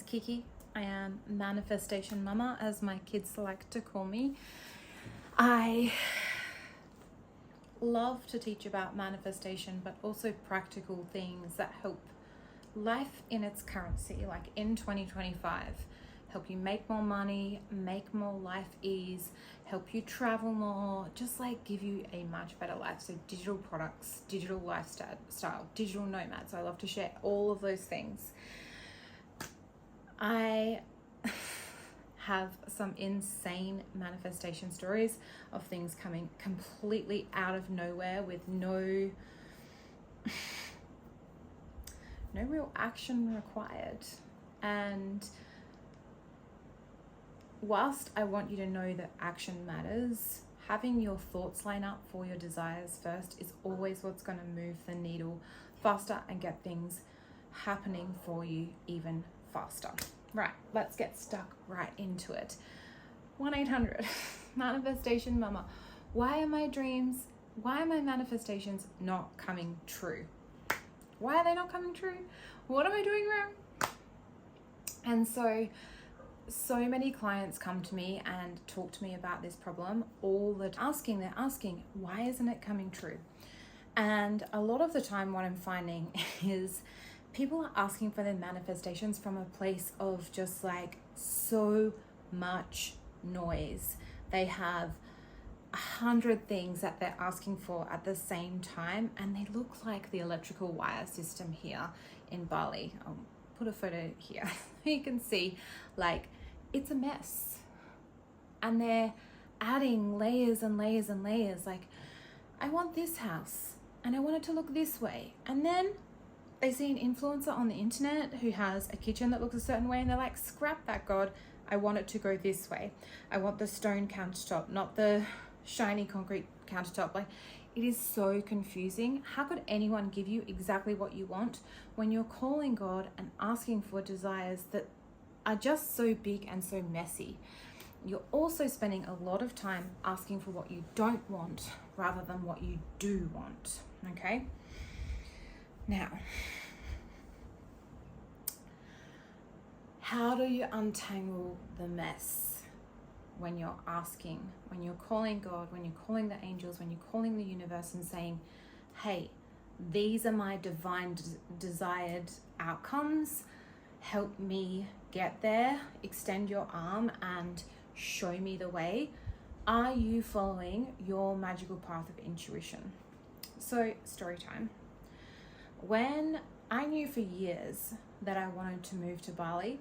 Kiki. I am Manifestation Mama, as my kids like to call me. I love to teach about manifestation, but also practical things that help life in its currency, like in 2025. Help you make more money, make more life ease, help you travel more, just like give you a much better life. So digital products, digital lifestyle, digital nomads. I love to share all of those things. I have some insane manifestation stories of things coming completely out of nowhere with no real action required. And whilst I want you to know that action matters, having your thoughts line up for your desires first is always what's going to move the needle faster and get things happening for you even faster. Right, let's get stuck right into it. 1-800 Manifestation Mama. Why are my manifestations not coming true? Why are they not coming true? What am I doing wrong? And so many clients come to me and talk to me about this problem they're asking, why isn't it coming true? And a lot of the time what I'm finding is people are asking for their manifestations from a place of just like so much noise. They have 100 things that they're asking for at the same time, and they look like the electrical wire system here in Bali. I'll put a photo here. You can see like it's a mess, and they're adding layers and layers and layers. Like, I want this house and I want it to look this way, and then they see an influencer on the internet who has a kitchen that looks a certain way, and they're like, scrap that, God, I want it to go this way. I want the stone countertop, not the shiny concrete countertop. Like, it is so confusing. How could anyone give you exactly what you want when you're calling God and asking for desires that are just so big and so messy? You're also spending a lot of time asking for what you don't want rather than what you do want, okay? Now, how do you untangle the mess when you're asking, when you're calling God, when you're calling the angels, when you're calling the universe and saying, hey, these are my divine desired outcomes, help me get there, extend your arm and show me the way? Are you following your magical path of intuition? So, story time. When I knew for years that I wanted to move to Bali,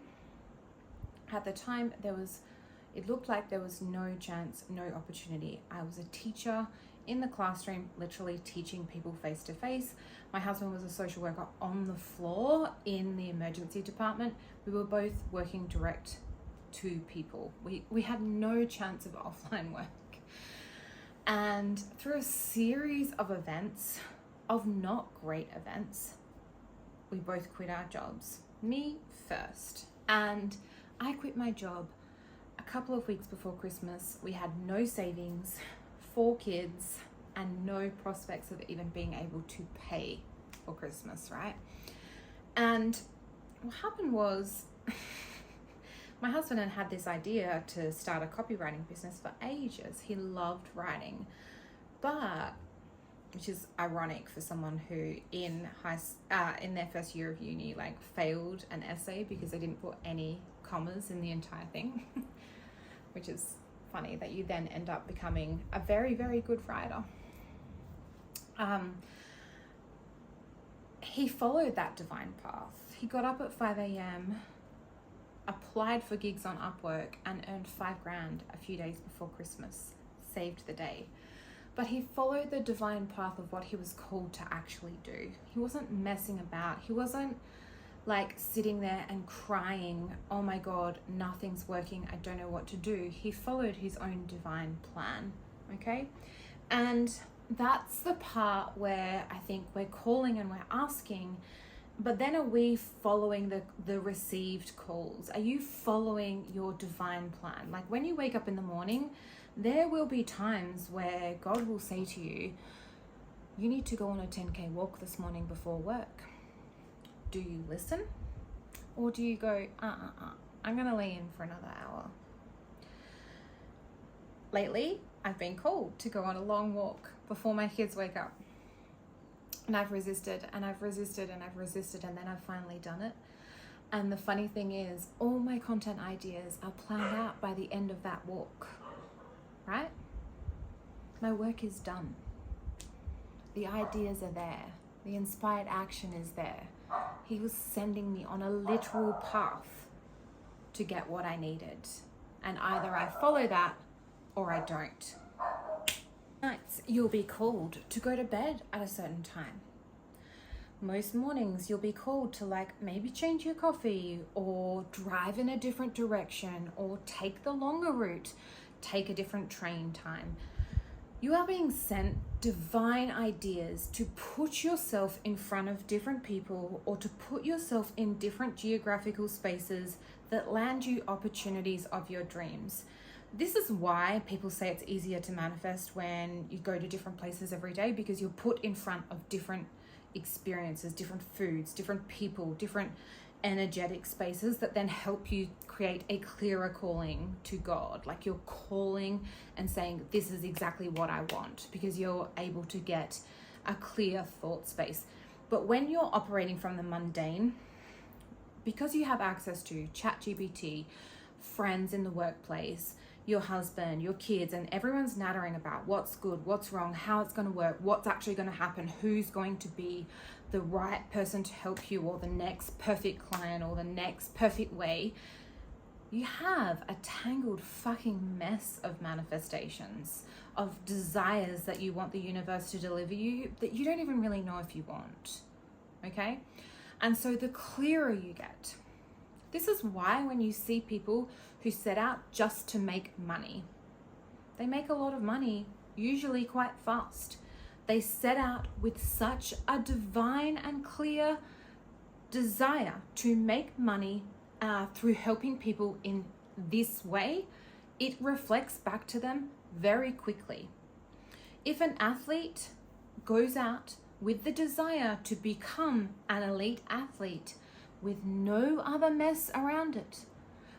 at the time it looked like there was no chance, no opportunity. I was a teacher in the classroom, literally teaching people face to face. My husband was a social worker on the floor in the emergency department. We were both working direct to people. We had no chance of offline work. And through a series of events, of not great events, we both quit our jobs. Me first. And I quit my job a couple of weeks before Christmas. We had no savings, 4 kids, and no prospects of even being able to pay for Christmas, right? And what happened was my husband had this idea to start a copywriting business for ages. He loved writing, which is ironic for someone who in their first year of uni like failed an essay because they didn't put any commas in the entire thing, which is funny that you then end up becoming a very, very good writer. He followed that divine path. He got up at 5 a.m, applied for gigs on Upwork, and earned $5,000 a few days before Christmas, saved the day. But he followed the divine path of what he was called to actually do. He wasn't messing about. He wasn't like sitting there and crying, oh my God, nothing's working, I don't know what to do. He followed his own divine plan, okay? And that's the part where I think we're calling and we're asking, but then are we following the received calls? Are you following your divine plan? Like when you wake up in the morning, there will be times where God will say to you, you need to go on a 10K walk this morning before work. Do you listen? Or do you go, I'm going to lay in for another hour? Lately, I've been called to go on a long walk before my kids wake up. And I've resisted and I've resisted and I've resisted, and then I've finally done it. And the funny thing is, all my content ideas are planned out by the end of that walk, right? My work is done. The ideas are there. The inspired action is there. He was sending me on a literal path to get what I needed. And either I follow that or I don't. Nights, you'll be called to go to bed at a certain time. Most mornings, you'll be called to maybe change your coffee or drive in a different direction or take the longer route, take a different train time. You are being sent divine ideas to put yourself in front of different people or to put yourself in different geographical spaces that land you opportunities of your dreams. This is why people say it's easier to manifest when you go to different places every day, because you're put in front of different experiences, different foods, different people, different energetic spaces that then help you create a clearer calling to God. You're calling and saying, this is exactly what I want, because you're able to get a clear thought space. But when you're operating from the mundane, because you have access to ChatGPT, friends in the workplace, your husband, your kids, and everyone's nattering about what's good, what's wrong, how it's going to work, what's actually going to happen, who's going to be the right person to help you, or the next perfect client, or the next perfect way. You have a tangled fucking mess of manifestations, of desires that you want the universe to deliver you that you don't even really know if you want. Okay? And so the clearer you get, this is why when you see people who set out just to make money, they make a lot of money, usually quite fast. They set out with such a divine and clear desire to make money through helping people in this way. It reflects back to them very quickly. If an athlete goes out with the desire to become an elite athlete with no other mess around it,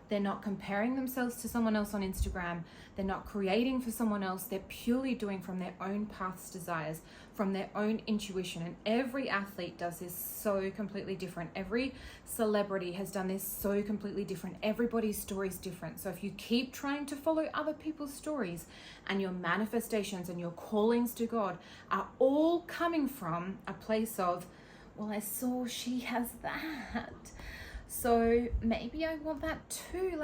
they're not comparing themselves to someone else on Instagram. They're not creating for someone else. They're purely doing from their own path's desires, from their own intuition. And every athlete does this so completely different. Every celebrity has done this so completely different. Everybody's story is different. So if you keep trying to follow other people's stories, and your manifestations and your callings to God are all coming from a place of, well, I saw she has that, so maybe I want that too.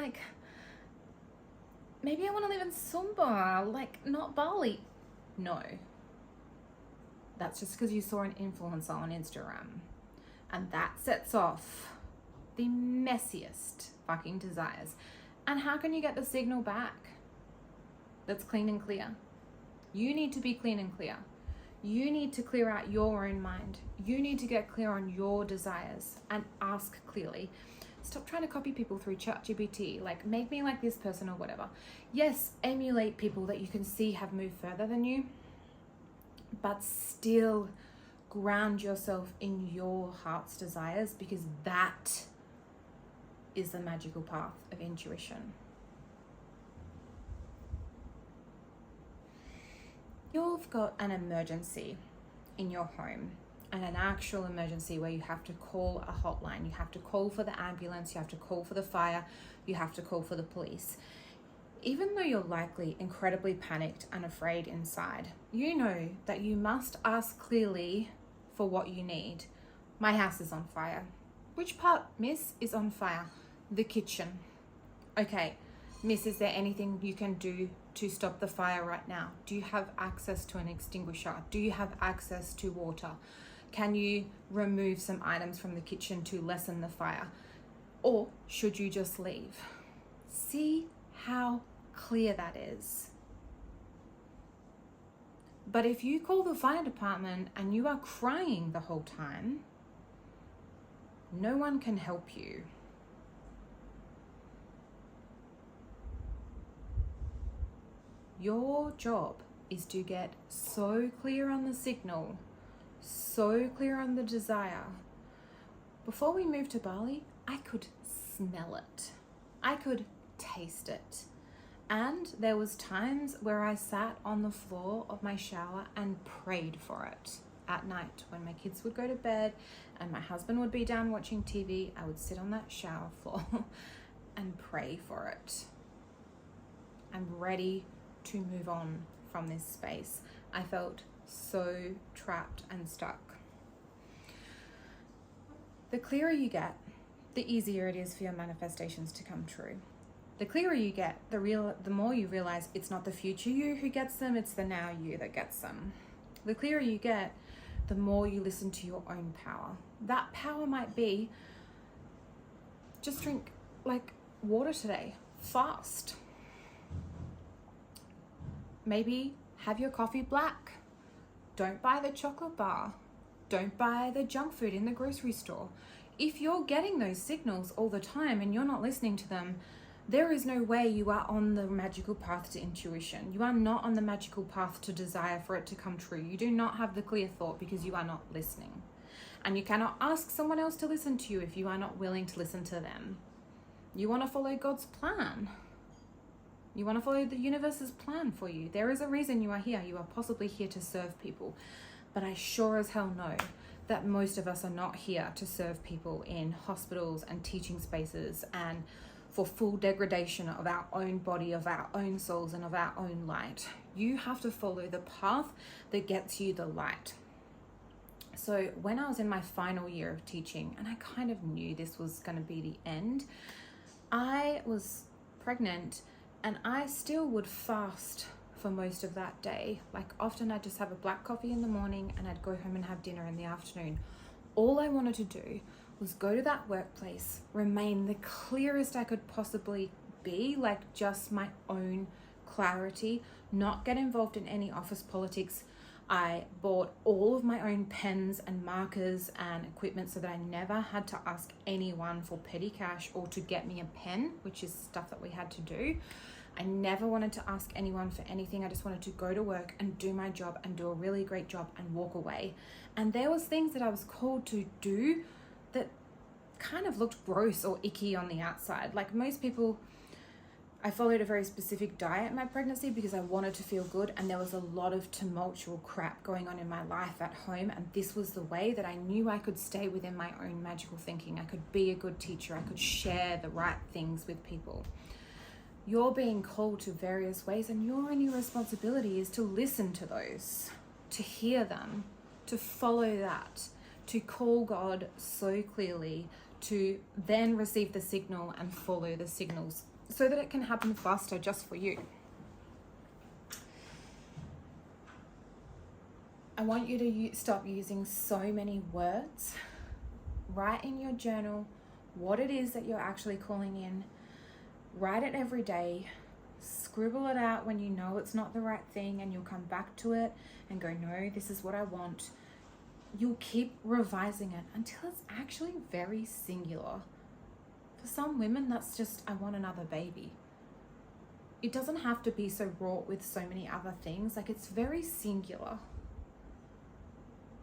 Maybe I want to live in Sumba, not Bali. No. That's just because you saw an influencer on Instagram. And that sets off the messiest fucking desires. And how can you get the signal back that's clean and clear? You need to be clean and clear. You need to clear out your own mind. You need to get clear on your desires and ask clearly. Stop trying to copy people through ChatGPT, make me like this person or whatever. Yes, emulate people that you can see have moved further than you, but still ground yourself in your heart's desires, because that is the magical path of intuition. You've got an emergency in your home, and an actual emergency where you have to call a hotline, you have to call for the ambulance, you have to call for the fire, you have to call for the police. Even though you're likely incredibly panicked and afraid inside, you know that you must ask clearly for what you need. My house is on fire. Which part, miss, is on fire? The kitchen. Okay, miss, is there anything you can do to stop the fire right now? Do you have access to an extinguisher? Do you have access to water? Can you remove some items from the kitchen to lessen the fire? Or should you just leave? See how clear that is. But if you call the fire department and you are crying the whole time, no one can help you. Your job is to get so clear on the signal, so clear on the desire. Before we moved to Bali, I could smell it. I could taste it. And there was times where I sat on the floor of my shower and prayed for it. At night when my kids would go to bed and my husband would be down watching TV, I would sit on that shower floor and pray for it. I'm ready to move on from this space. I felt so trapped and stuck. The clearer you get, the easier it is for your manifestations to come true. The clearer you get, the more you realize it's not the future you who gets them, it's the now you that gets them. The clearer you get, the more you listen to your own power. That power might be just drink like water today, fast. Maybe have your coffee black. Don't buy the chocolate bar. Don't buy the junk food in the grocery store. If you're getting those signals all the time and you're not listening to them, there is no way you are on the magical path to intuition. You are not on the magical path to desire for it to come true. You do not have the clear thought because you are not listening. And you cannot ask someone else to listen to you if you are not willing to listen to them. You want to follow God's plan. You want to follow the universe's plan for you. There is a reason you are here. You are possibly here to serve people. But I sure as hell know that most of us are not here to serve people in hospitals and teaching spaces and for full degradation of our own body, of our own souls, and of our own light. You have to follow the path that gets you the light. So when I was in my final year of teaching, and I kind of knew this was going to be the end, I was pregnant and I still would fast for most of that day. Like often I'd just have a black coffee in the morning and I'd go home and have dinner in the afternoon. All I wanted to do was go to that workplace, remain the clearest I could possibly be, like just my own clarity, not get involved in any office politics. I bought all of my own pens and markers and equipment so that I never had to ask anyone for petty cash or to get me a pen, which is stuff that we had to do. I never wanted to ask anyone for anything. I just wanted to go to work and do my job and do a really great job and walk away. And there was things that I was called to do that kind of looked gross or icky on the outside. Like most people, I followed a very specific diet in my pregnancy because I wanted to feel good, and there was a lot of tumultuous crap going on in my life at home, and this was the way that I knew I could stay within my own magical thinking. I could be a good teacher. I could share the right things with people. You're being called to various ways, and your only responsibility is to listen to those, to hear them, to follow that, to call God so clearly, to then receive the signal and follow the signals so that it can happen faster just for you. I want you to stop using so many words. Write in your journal what it is that you're actually calling in. Write it every day. Scribble it out when you know it's not the right thing, and you'll come back to it and go, no, this is what I want. You'll keep revising it until it's actually very singular. For some women, that's just, I want another baby. It doesn't have to be so wrought with so many other things. Like, it's very singular.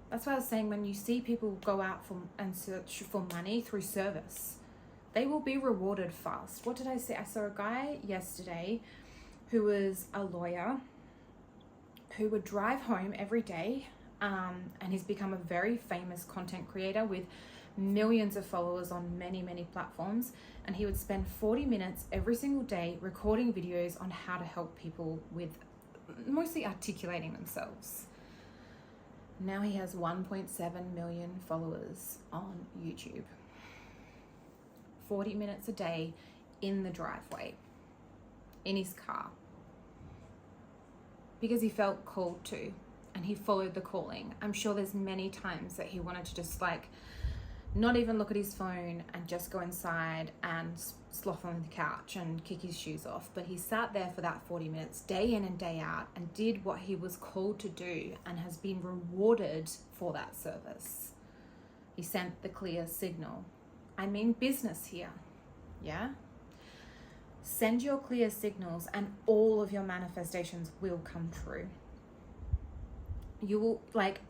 That's why I was saying, when you see people go out and search for money through service, they will be rewarded fast. What did I say? I saw a guy yesterday who was a lawyer who would drive home every day, and he's become a very famous content creator with millions of followers on many, many platforms. And he would spend 40 minutes every single day recording videos on how to help people with mostly articulating themselves. Now he has 1.7 million followers on YouTube. 40 minutes a day in the driveway, in his car, because he felt called to, and he followed the calling. I'm sure there's many times that he wanted to just like not even look at his phone and just go inside and sloth on the couch and kick his shoes off. But he sat there for that 40 minutes, day in and day out, and did what he was called to do and has been rewarded for that service. He sent the clear signal. I mean business here, yeah? Send your clear signals and all of your manifestations will come true. You will, like,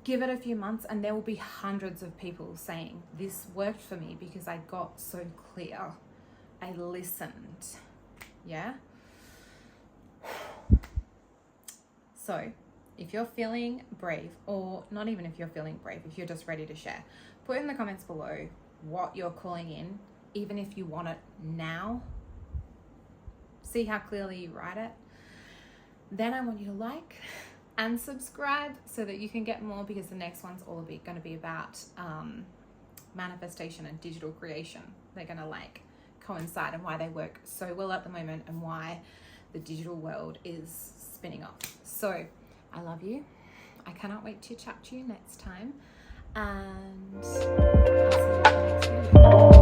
give it a few months and there will be hundreds of people saying, this worked for me because I got so clear. I listened. Yeah? So, if you're feeling brave, or not even if you're feeling brave, if you're just ready to share, put in the comments below what you're calling in, even if you want it now. See how clearly you write it. Then I want you to like and subscribe so that you can get more, because the next one's all going to be about manifestation and digital creation. They're going to like coincide, and why they work so well at the moment, and why the digital world is spinning off. So I love you. I cannot wait to chat to you next time, and I'll see you in the next video.